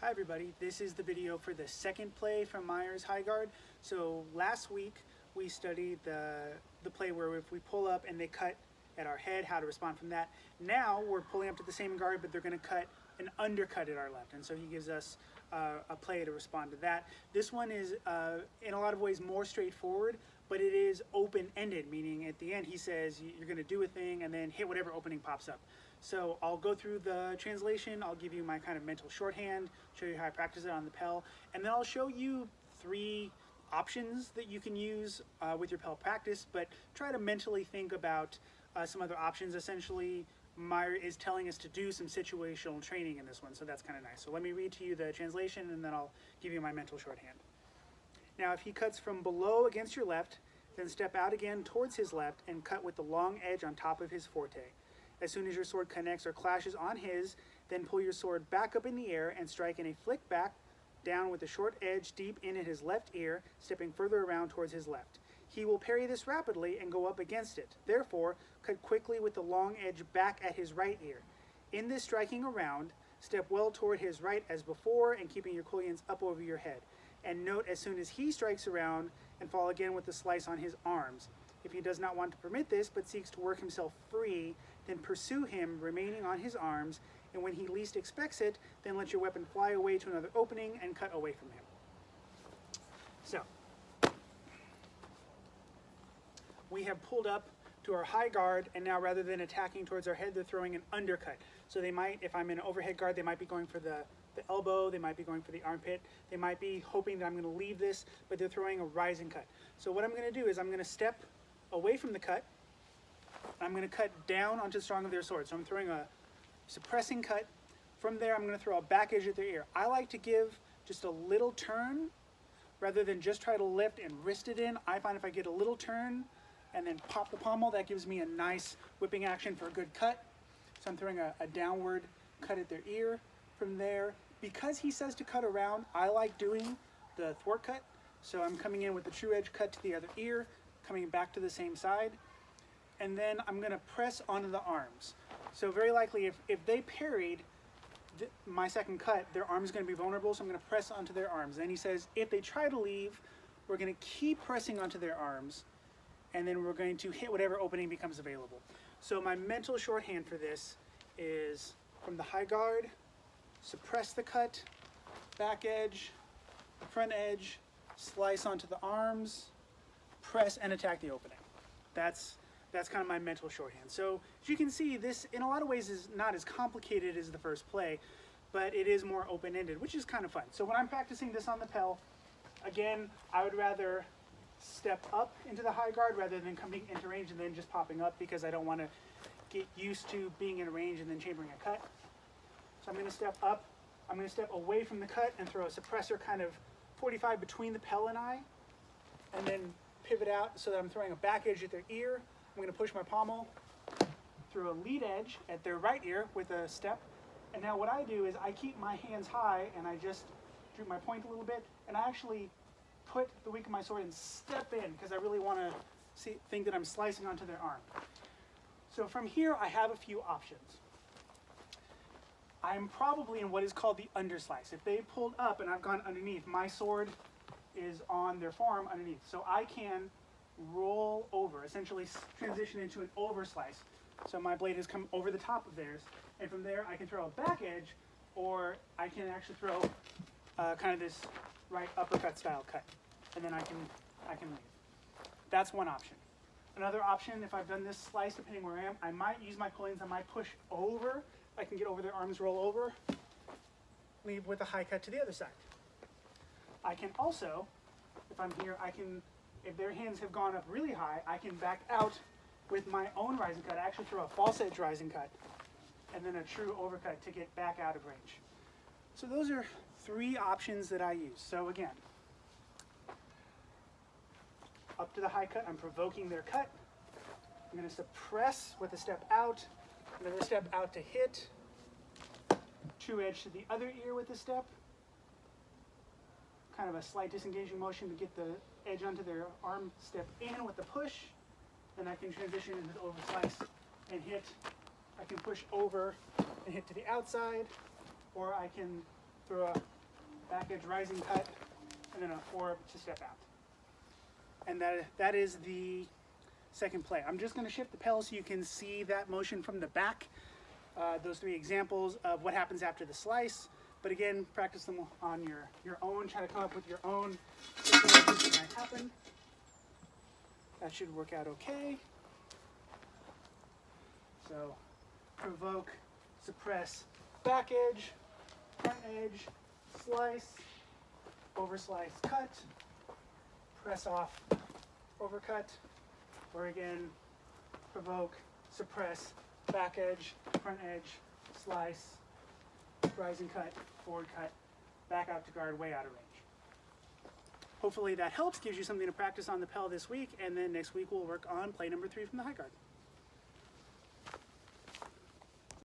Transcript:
Hi everybody, this is the video for the second play from Meyer's High Guard. So last week we studied the play where if we pull up and they cut at our head, how to respond from that. Now we're pulling up to the same guard, but they're going to cut an undercut at our left, and so he gives us a play to respond to that. This one is in a lot of ways more straightforward, but it is open-ended, meaning at the end he says you're going to do a thing and then hit whatever opening pops up. So I'll go through the translation, I'll give you my kind of mental shorthand, show you how I practice it on the Pell, and then I'll show you 3 options that you can use with your Pell practice, but try to mentally think about some other options. Essentially, Meyer is telling us to do some situational training in this one, so that's kind of nice. So let me read to you the translation and then I'll give you my mental shorthand. Now, if he cuts from below against your left, then step out again towards his left and cut with the long edge on top of his forte. As soon as your sword connects or clashes on his, then pull your sword back up in the air and strike in a flick back down with the short edge deep in at his left ear, stepping further around towards his left. He will parry this rapidly and go up against it. Therefore, cut quickly with the long edge back at his right ear. In this striking around, step well toward his right as before and keeping your cullions up over your head. And note as soon as he strikes around and fall again with the slice on his arms. If he does not want to permit this but seeks to work himself free, then pursue him remaining on his arms, and when he least expects it, then let your weapon fly away to another opening and cut away from him. So, we have pulled up to our high guard, and now rather than attacking towards our head, they're throwing an undercut. So they might, if I'm in an overhead guard, they might be going for the elbow, they might be going for the armpit, they might be hoping that I'm going to leave this, but they're throwing a rising cut. So what I'm going to do is I'm going to step away from the cut, I'm going to cut down onto the strong of their sword. So I'm throwing a suppressing cut. From there, I'm going to throw a back edge at their ear. I like to give just a little turn rather than just try to lift and wrist it in. I find if I get a little turn and then pop the pommel, that gives me a nice whipping action for a good cut. So I'm throwing a downward cut at their ear. From there, because he says to cut around, I like doing the thwart cut. So I'm coming in with the true edge cut to the other ear, coming back to the same side. And then I'm going to press onto the arms. So very likely if they parried my second cut, their arm is going to be vulnerable, so I'm going to press onto their arms. Then he says if they try to leave, we're going to keep pressing onto their arms, and then we're going to hit whatever opening becomes available. So my mental shorthand for this is from the high guard, suppress the cut, back edge, front edge, slice onto the arms, press and attack the opening. That's kind of my mental shorthand. So as you can see, this in a lot of ways is not as complicated as the first play, but it is more open-ended, which is kind of fun. So when I'm practicing this on the Pell, again, I would rather step up into the high guard rather than coming into range and then just popping up, because I don't want to get used to being in range and then chambering a cut. So I'm going to step up, I'm going to step away from the cut and throw a suppressor kind of 45 between the Pell and I, and then pivot out so that I'm throwing a back edge at their ear. I'm going to push my pommel through a lead edge at their right ear with a step. And now what I do is I keep my hands high and I just droop my point a little bit, and I actually put the weak of my sword and step in because I really want to think that I'm slicing onto their arm. So from here I have a few options. I'm probably in what is called the underslice. If they pulled up and I've gone underneath, my sword is on their forearm underneath. So I can roll over, essentially transition into an overslice. So my blade has come over the top of theirs, and from there I can throw a back edge, or I can actually throw kind of this right uppercut style cut, and then I can leave. That's one option. Another option, if I've done this slice, depending where I am, I might use my cullions, I might push over, I can get over their arms, roll over, leave with a high cut to the other side. I can also, if I'm here, if their hands have gone up really high, I can back out with my own rising cut. I actually throw a false edge rising cut and then a true overcut to get back out of range. So those are 3 options that I use. So again, up to the high cut, I'm provoking their cut. I'm going to suppress with a step out, another step out to hit, true edge to the other ear with a step, kind of a slight disengaging motion to get the edge onto their arm, step in with the push, then I can transition into the overslice and hit. I can push over and hit to the outside, or I can throw a back edge rising cut, and then a forward to step out. And that is the second play. I'm just going to shift the pedal so you can see that motion from the back. Those 3 examples of what happens after the slice. But again, practice them on your own. Try to come up with your own situations that might happen. That should work out okay. So, provoke, suppress, back edge, front edge, slice, over slice, cut, press off, overcut, or again, provoke, suppress, back edge, front edge, slice, rising cut, forward cut, back out to guard, way out of range. Hopefully that helps, gives you something to practice on the pedal this week, and then next week we'll work on play number 3 from the high guard.